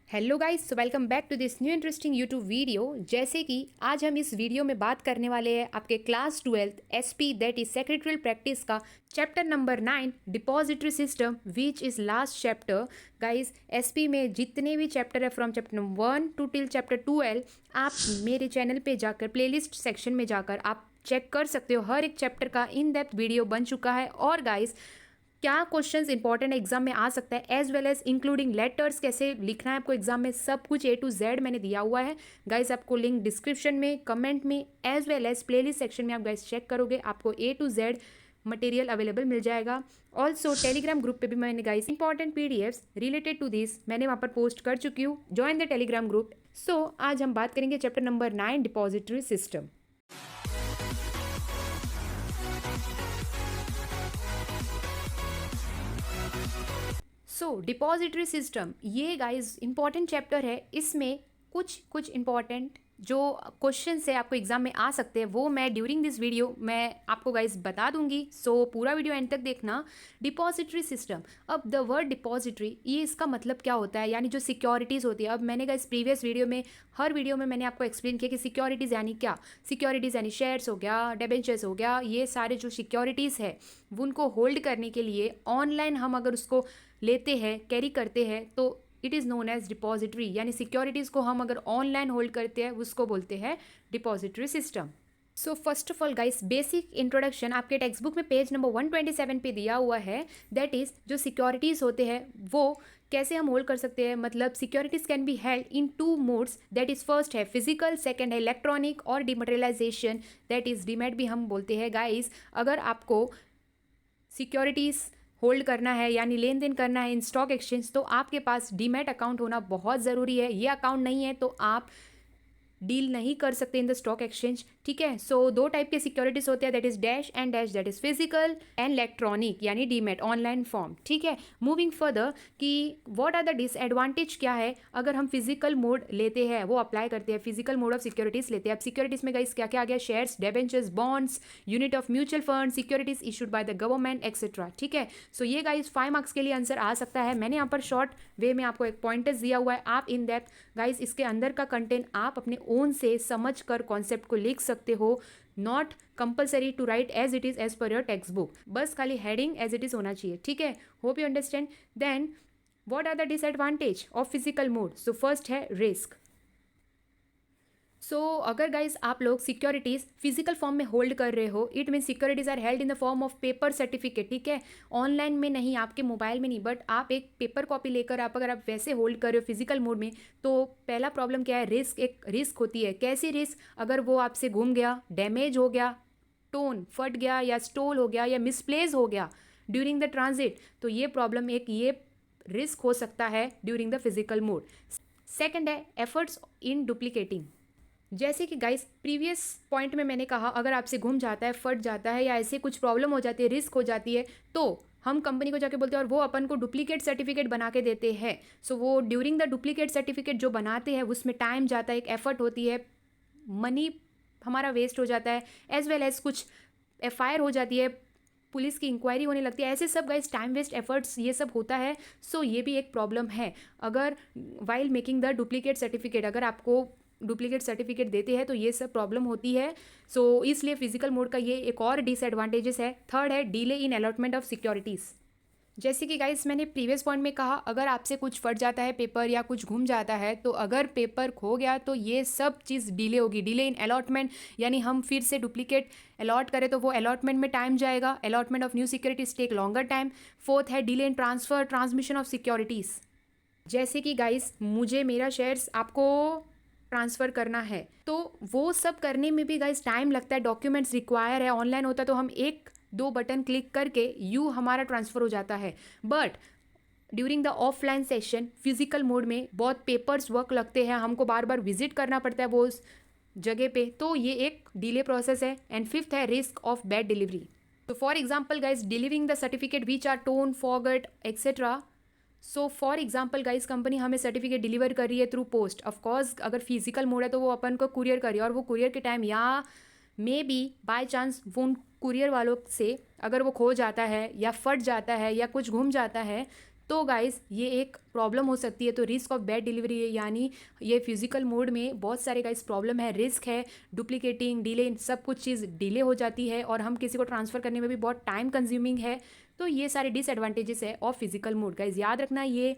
Hello guys, welcome back to this new interesting YouTube video. जैसे कि आज हम इस वीडियो में बात करने वाले हैं आपके class 12 SP that is secretarial practice का chapter number 9 depository system which is last chapter. Guys, SP में जितने भी चैप्टर है from chapter number 1 to till chapter 12 आप मेरे चैनल पे जाकर प्लेलिस्ट सेक्शन में जाकर आप चेक कर सकते हो। हर एक चैप्टर का इन डेप्थ वीडियो बन चुका है। और गाइस, क्या क्वेश्चंस इंपॉर्टेंट एग्जाम में आ सकता है as well as including letters कैसे लिखना है आपको एग्जाम में, सब कुछ ए टू जेड मैंने दिया हुआ है। गाइस, आपको लिंक डिस्क्रिप्शन में, कमेंट में as well as playlist section में आप गाइस चेक करोगे, आपको A to Z material available मिल जाएगा। ऑल्सो टेलीग्राम ग्रुप पे भी मैंने guys important PDFs related to this मैंने वहाँ पर पोस्ट कर चुकी हूँ। Join the Telegram group. So आज हम बात करेंगे chapter number 9 depository system. Depository system ये गाइस इंपॉर्टेंट चैप्टर है। इसमें कुछ इंपॉर्टेंट जो क्वेश्चन है आपको एग्जाम में आ सकते हैं वो मैं ड्यूरिंग दिस वीडियो मैं आपको गाइस बता दूंगी। पूरा वीडियो एंड तक देखना। डिपॉजिटरी सिस्टम, अब द वर्ड डिपॉजिटरी ये इसका मतलब क्या होता है, यानी जो सिक्योरिटीज़ होती है। अब मैंने गाइस प्रीवियस वीडियो में हर वीडियो में मैंने आपको एक्सप्लेन किया कि सिक्योरिटीज़ यानी क्या। सिक्योरिटीज़ यानी शेयर्स हो गया, डिबेंचर्स हो गया, ये सारे जो सिक्योरिटीज़ है उनको होल्ड करने के लिए ऑनलाइन हम अगर उसको लेते हैं, कैरी करते हैं, तो it is known as depository. यानी सिक्योरिटीज़ को हम अगर ऑनलाइन होल्ड करते हैं उसको बोलते हैं depository system. First of all guys, basic introduction आपके टेक्स्ट बुक में पेज नंबर 127 पे दिया हुआ है। दैट इज़ जो सिक्योरिटीज़ होते हैं वो कैसे हम होल्ड कर सकते हैं। मतलब securities can be held in 2 modes. That is first है फिजिकल, सेकंड है इलेक्ट्रॉनिक और डिमटेरियलाइजेशन, दैट इज़ डीमैट भी हम बोलते हैं। गाइस, अगर आपको सिक्योरिटीज़ होल्ड करना है यानी लेन देन करना है इन स्टॉक एक्सचेंज, तो आपके पास डीमैट अकाउंट होना बहुत ज़रूरी है। ये अकाउंट नहीं है तो आप डील नहीं कर सकते इन द स्टॉक एक्सचेंज। ठीक है। 2 टाइप के सिक्योरिटीज होते हैं, that is dash and dash, that is physical and electronic यानी डीमैट ऑनलाइन फॉर्म। ठीक है। मूविंग फर्दर कि व्हाट आर द डिसएडवांटेज क्या है अगर हम फिजिकल मोड लेते हैं, वो अप्लाई करते हैं, फिजिकल मोड ऑफ सिक्योरिटीज लेते हैं। अब सिक्योरिटीज में गाइस क्या क्या आ गया, shares, debentures, bonds, unit of mutual fund, securities issued by the government etcetera. ठीक है। ये गाइस 5 मार्क्स के लिए आंसर आ सकता है। मैंने यहाँ पर शॉर्ट वे में आपको एक पॉइंटर्स दिया हुआ है, आप इन डेप्थ गाइस इसके अंदर का कंटेंट आप अपने ओन से समझ कर कॉन्सेप्ट को लिख सकते हो। Not compulsory to write as it is as per your text book, बस खाली हेडिंग एज इट इज होना चाहिए। ठीक है। Hope you understand. Then what are the disadvantage of physical mode. First है रिस्क। अगर गाइस आप लोग सिक्योरिटीज फिजिकल फॉर्म में होल्ड कर रहे हो, it mean securities are held in the form of paper certificate. ठीक है। ऑनलाइन में नहीं, आपके मोबाइल में नहीं, बट आप एक पेपर कॉपी लेकर अगर आप वैसे होल्ड कर रहे हो फिजिकल मोड में, तो पहला प्रॉब्लम क्या है, रिस्क। एक रिस्क होती है। कैसी रिस्क, अगर वो आपसे गुम गया, डैमेज हो गया, टोन फट गया या स्टोल हो गया या मिसप्लेस हो गया ड्यूरिंग द ट्रांजिट, तो ये प्रॉब्लम एक ये रिस्क हो सकता है during the physical mode. Second है एफर्ट्स इन डुप्लीकेटिंग। जैसे कि गाइस प्रीवियस पॉइंट में मैंने कहा, अगर आपसे घूम जाता है, फट जाता है या ऐसे कुछ प्रॉब्लम हो जाती है, रिस्क हो जाती है, तो हम कंपनी को जाके बोलते हैं और वो अपन को डुप्लीकेट सर्टिफिकेट बना के देते हैं। वो ड्यूरिंग द डुप्लीकेट सर्टिफिकेट जो बनाते हैं उसमें टाइम जाता है, एक एफर्ट होती है, मनी हमारा वेस्ट हो जाता है, एज वेल एज कुछ एफआईआर हो जाती है, पुलिस की इंक्वायरी होने लगती है, ऐसे सब गाइस टाइम वेस्ट एफर्ट्स ये सब होता है। ये भी एक प्रॉब्लम है। अगर while making the duplicate certificate, अगर आपको डुप्लीकेट सर्टिफिकेट देते हैं तो ये सब प्रॉब्लम होती है। इसलिए फिजिकल मोड का ये एक और डिसएडवांटेजेस है। थर्ड है delay in allotment of securities. जैसे कि गाइस मैंने प्रीवियस पॉइंट में कहा, अगर आपसे कुछ फट जाता है पेपर या कुछ घूम जाता है, तो अगर पेपर खो गया तो ये सब चीज़ डिले होगी। डिले इन अलॉटमेंट यानी हम फिर से डुप्लीकेट अलॉट करें तो वो अलॉटमेंट में टाइम जाएगा। Allotment of new securities take longer time. Fourth है delay in transfer transmission of securities. जैसे कि गाइस मुझे मेरा शेयर्स आपको ट्रांसफ़र करना है, तो वो सब करने में भी गाइस टाइम लगता है, डॉक्यूमेंट्स रिक्वायर है। ऑनलाइन होता तो हम 1-2 बटन क्लिक करके हमारा ट्रांसफ़र हो जाता है। But during the offline session physical mode में बहुत पेपर्स वर्क लगते हैं, हमको बार बार विजिट करना पड़ता है वो उस जगह पे, तो ये एक डिले प्रोसेस है। एंड फिफ्थ है risk of bad delivery. For example guys delivering the certificate which are torn forgot etcetera. For example guys company हमें सर्टिफिकेट डिलीवर कर रही है थ्रू पोस्ट। ऑफकोर्स अगर फिजिकल मोड है तो वो अपन को कुरियर कर रही है, और वो कुरियर के टाइम या मे बी बाय चांस वो उन कुरियर वालों से अगर वो खो जाता है या फट जाता है या कुछ घूम जाता है, तो गाइस ये एक प्रॉब्लम हो सकती है। तो रिस्क ऑफ बैड डिलीवरी है, यानी ये फिजिकल मोड में बहुत सारे गाइस प्रॉब्लम है, रिस्क है, डुप्लीकेटिंग, डिले, सब कुछ चीज़ डिले हो जाती है और हम किसी को ट्रांसफ़र करने में भी बहुत टाइम कंज्यूमिंग है। तो ये सारे डिसएडवांटेजेस है ऑफ फिजिकल मोड। गाइस याद रखना, ये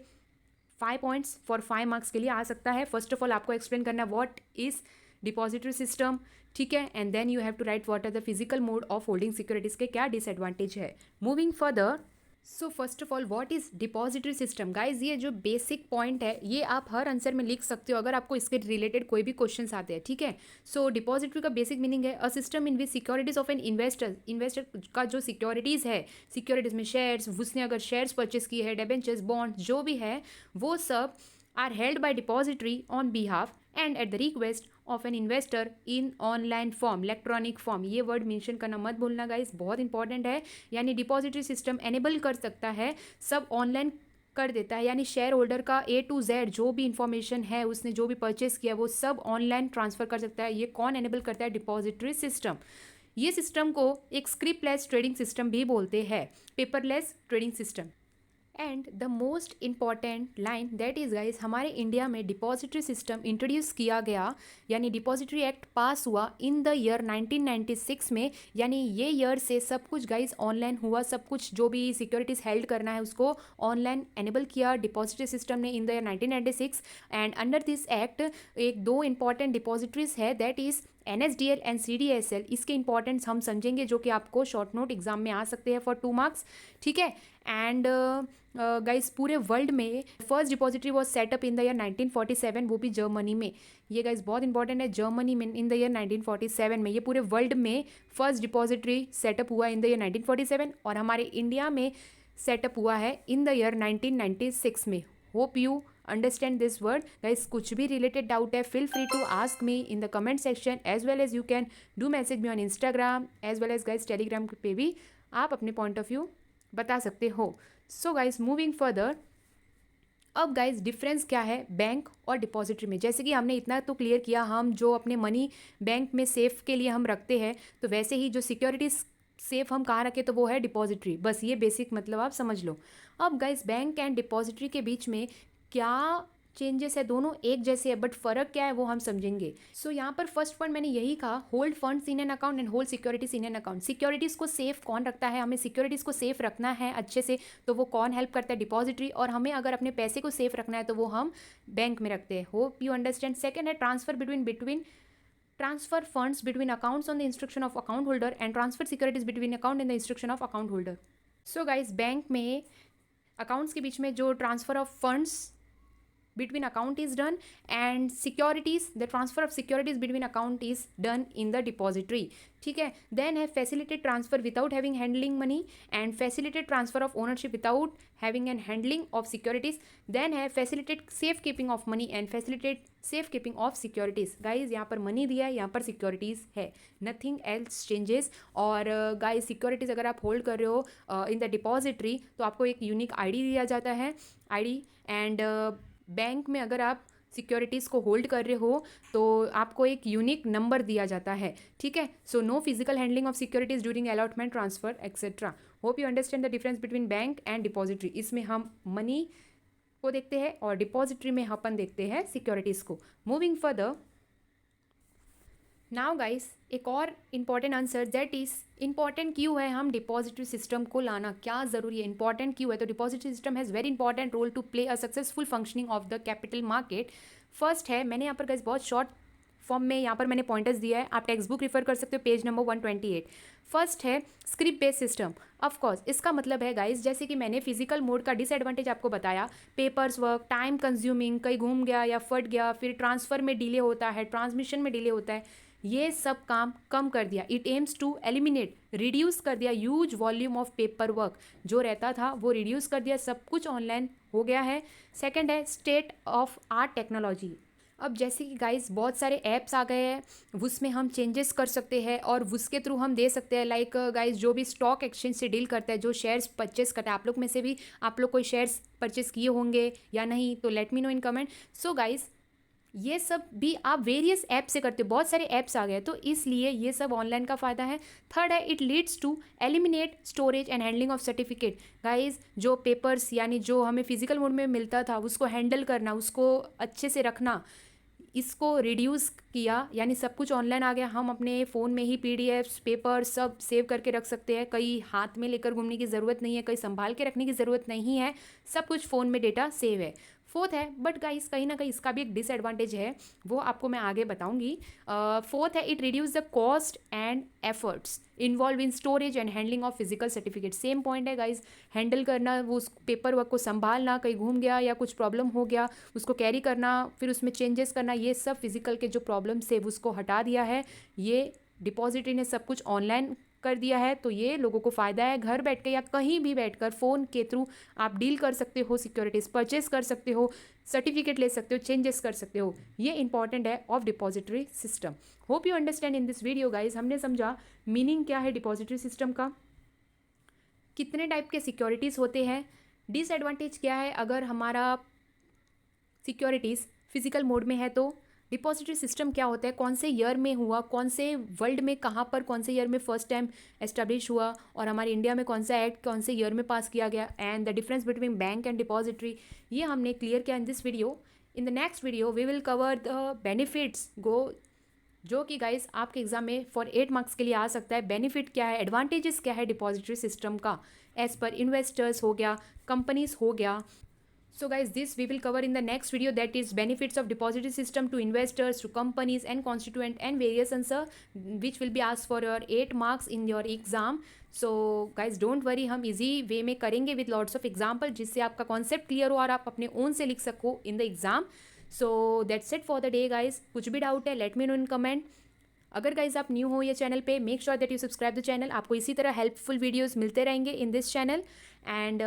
5 पॉइंट्स फॉर 5 मार्क्स के लिए आ सकता है। फर्स्ट ऑफ ऑल आपको एक्सप्लेन करना व्हाट इज डिपॉजिटरी सिस्टम, ठीक है, and then you have to write what are the physical mode of holding securities के क्या डिसएडवांटेज है। Moving further, so first of all what is depository system. Guys ये जो basic point है ये आप हर आंसर में लिख सकते हो अगर आपको इसके रिलेटेड कोई भी क्वेश्चन आते हैं, ठीक है। सो डिपॉजिटरी का बेसिक मीनिंग है a system in which securities of an investor का जो सिक्योरिटीज़ है, सिक्योरिटीज़ में शेयर्स, उसने अगर शेयर्स परचेस किए हैं, डिबेंचर्स, बॉन्ड जो भी है वो सब are held by depository on behalf and at the request of an investor in online form, electronic form. ये वर्ड मेंशन करना मत भूलना गाइस, बहुत इंपॉर्टेंट है। यानी डिपॉजिटरी सिस्टम एनेबल कर सकता है, सब ऑनलाइन कर देता है, यानी शेयर होल्डर का A to Z जो भी इंफॉर्मेशन है, उसने जो भी परचेस किया वो सब ऑनलाइन ट्रांसफ़र कर सकता है। ये कौन एनेबल करता है? Depository system. ये सिस्टम को एक स्क्रिप्टलेस ट्रेडिंग सिस्टम भी बोलते हैं, paperless trading system. And the most important line that is guys, हमारे इंडिया में डिपॉजिटरी सिस्टम इंट्रोड्यूस किया गया, यानी डिपॉजिटरी एक्ट पास हुआ इन द ईयर 1996 में। यानी ये ईयर से सब कुछ गाइज ऑनलाइन हुआ, सब कुछ जो भी सिक्योरिटीज़ हेल्ड करना है उसको ऑनलाइन एनेबल किया डिपॉजिटरी सिस्टम ने in the year 1996। And under this act एक दो इंपॉर्टेंट डिपॉजिटरीज है, that is NSDL and CDSL। इसके इंपॉर्टेंस हम समझेंगे जो कि आपको शॉर्ट नोट एग्जाम में आ सकते हैं फॉर 2 मार्क्स, ठीक है। एंड गाइस पूरे वर्ल्ड में first depository was setup in the year 1947, वो भी जर्मनी में। ये गाइस बहुत इंपॉर्टेंट है, जर्मनी में इन द ईयर 1947 में। ये पूरे वर्ल्ड में फर्स्ट डिपॉजिटरी सेटअप हुआ इन द ईयर 1947 और हमारे इंडिया में सेटअप हुआ है इन द ईयर 1996 में। Hope you understand this word guys. कुछ भी रिलेटेड डाउट है feel free to ask me in the comment section, as well as you can do message me on Instagram, as well as guys Telegram पे भी आप अपने point of view बता सकते हो। सो गाइस मूविंग फर्दर, अब guys difference क्या है बैंक और डिपॉजिटरी में। जैसे कि हमने इतना तो क्लियर किया, हम जो अपने मनी बैंक में सेफ के लिए हम रखते हैं, तो वैसे ही जो सिक्योरिटीज़ सेफ हम कहाँ रखें तो वो है डिपॉजिटरी। बस ये बेसिक मतलब आप समझ लो। अब गाइस बैंक एंड डिपॉजिटरी के बीच में क्या चेंजेस है, दोनों एक जैसे है बट फ़र्क क्या है वो हम समझेंगे। सो यहाँ पर फर्स्ट पॉइंट मैंने यही कहा, hold funds in an account and hold securities in an account. Securities को सेफ कौन रखता है? हमें सिक्योरिटीज़ को सेफ रखना है अच्छे से, तो वो कौन हेल्प करता है? डिपॉजिटरी। और हमें अगर अपने पैसे को सेफ रखना है तो वो हम बैंक में रखते हैं। Hope you understand. सेकेंड है transfer transfer funds between accounts on the instruction of account holder and transfer securities between account in the instruction of account holder. So guys bank में अकाउंट्स के बीच में जो transfer of funds between account is done, and securities, the transfer of securities between account is done in the depository, ठीक है। Then है facilitated transfer without having handling money and facilitated transfer of ownership without having and handling of securities. Then है facilitated safe keeping of money and facilitated safe keeping of securities. Guys यहाँ पर money दिया है, यहाँ पर securities है, nothing else changes. और guys securities अगर आप होल्ड कर रहे हो इन द डिपॉजिटरी तो आपको एक यूनिक ID दिया जाता है, ID। एंड बैंक में अगर आप सिक्योरिटीज़ को होल्ड कर रहे हो तो आपको एक यूनिक नंबर दिया जाता है, ठीक है। So no physical handling of securities during allotment, transfer etcetera. Hope you understand the difference between bank and depository. इसमें हम मनी को देखते हैं और डिपॉजिटरी में अपन देखते हैं सिक्योरिटीज़ को। मूविंग फर्दर, नाउ गाइस एक और important answer, that is important क्यों है हम डिपॉजिटरी सिस्टम को लाना, क्या ज़रूरी है, इंपॉर्टेंट क्यों है? तो depository system has very important role to play a successful functioning of the capital market. First है, मैंने यहाँ पर गाइस बहुत शॉर्ट फॉर्म में यहाँ पर मैंने पॉइंटर्स दिया है, आप टेक्स्ट बुक रिफर कर सकते हो, पेज नंबर 128। फर्स्ट है स्क्रिप्ट बेस्ड सिस्टम। ऑफकोर्स इसका मतलब है गाइस, जैसे कि मैंने फिजिकल मोड का डिसएडवांटेज आपको बताया, पेपर्स वर्क, टाइम कंज्यूमिंग, कहीं घूम गया या फट गया, फिर ट्रांसफ़र में डिले होता है, ट्रांसमिशन में डिले होता है, ये सब काम कम कर दिया। It aims to eliminate, reduce कर दिया huge volume of paper work जो रहता था वो रिड्यूस कर दिया, सब कुछ ऑनलाइन हो गया है। सेकंड है स्टेट ऑफ आर्ट टेक्नोलॉजी। अब जैसे कि गाइस बहुत सारे ऐप्स आ गए हैं, उसमें हम चेंजेस कर सकते हैं और उसके थ्रू हम दे सकते हैं। लाइक गाइस जो भी स्टॉक एक्सचेंज से डील करता है, जो शेयर्स परचेस करता है, आप लोग में से भी आप लोग कोई शेयर्स परचेस किए होंगे या नहीं तो let me know in comment. So guys ये सब भी आप वेरियस ऐप से करते हो, बहुत सारे ऐप्स आ गए, तो इसलिए ये सब ऑनलाइन का फ़ायदा है। थर्ड है, it leads to eliminate storage and handling of certificate. Guys, जो पेपर्स यानी जो हमें फिजिकल मोड में मिलता था उसको हैंडल करना, उसको अच्छे से रखना, इसको रिड्यूस किया, यानी सब कुछ ऑनलाइन आ गया। हम अपने फ़ोन में ही पीडीएफ्स, पेपर सब सेव करके रख सकते हैं, कहीं हाथ में लेकर घूमने की ज़रूरत नहीं है, कहीं संभाल के रखने की ज़रूरत नहीं है, सब कुछ फ़ोन में डेटा सेव है। फोर्थ है, बट गाइस कहीं ना कहीं इसका भी एक डिसएडवांटेज है, वो आपको मैं आगे बताऊंगी। फोर्थ है, it reduce the cost and efforts involve in storage and handling of physical certificate. Same point है गाइस, हैंडल करना, वो उस पेपर वर्क को संभालना, कहीं घूम गया या कुछ प्रॉब्लम हो गया उसको कैरी करना, फिर उसमें चेंजेस करना, ये सब फिजिकल के जो प्रॉब्लम्स थे उसको हटा दिया है। ये डिपॉजिटरी ने सब कुछ ऑनलाइन कर दिया है, तो ये लोगों को फ़ायदा है। घर बैठ के या कहीं भी बैठकर फ़ोन के थ्रू आप डील कर सकते हो, सिक्योरिटीज़ परचेस कर सकते हो, सर्टिफिकेट ले सकते हो, चेंजेस कर सकते हो। ये इंपॉर्टेंट है of depository system. Hope you understand in this video guys. हमने समझा मीनिंग क्या है डिपॉजिटरी सिस्टम का, कितने टाइप के सिक्योरिटीज़ होते हैं, डिसएडवांटेज क्या है अगर हमारा सिक्योरिटीज़ फिजिकल मोड में है, तो डिपॉजिटरी सिस्टम क्या होता है, कौन से ईयर में हुआ, कौन से वर्ल्ड में कहाँ पर कौन से ईयर में फर्स्ट टाइम एस्टेब्लिश हुआ, और हमारे इंडिया में कौन सा एक्ट कौन से ईयर में पास किया गया, and the difference between bank and depository, ये हमने क्लियर किया in this video. In the next video we will cover the benefits जो कि गाइस आपके एग्जाम में फॉर 8 मार्क्स के लिए आ सकता है। बेनिफिट क्या है, एडवांटेजेस क्या है डिपॉजिटरी सिस्टम का, एज पर इन्वेस्टर्स हो गया, कंपनीज हो गया। So guys, this we will cover in the next video, that is benefits of depository system to investors, to companies and constituent, and various answer which will be asked for your 8 marks in your exam. So guys don't worry, हम easy way में करेंगे with lots of example, जिससे आपका concept clear हो और आप अपने own से लिख सको in the exam. So that's it for the day guys. कुछ भी डाउट है let me know in comment. अगर गाइज आप न्यू हो ये चैनल पे, make sure that you subscribe the channel. आपको इसी तरह हेल्पफुल वीडियोस मिलते रहेंगे in this channel, and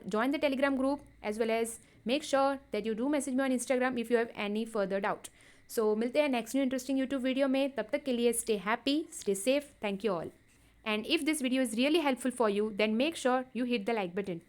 join the Telegram group as well as make sure that you do message me on Instagram if you have any further doubt. So मिलते हैं next new interesting YouTube video में, तब तक के लिए stay happy, stay safe, thank you all. And if this video is really helpful for you then make sure you hit the like button.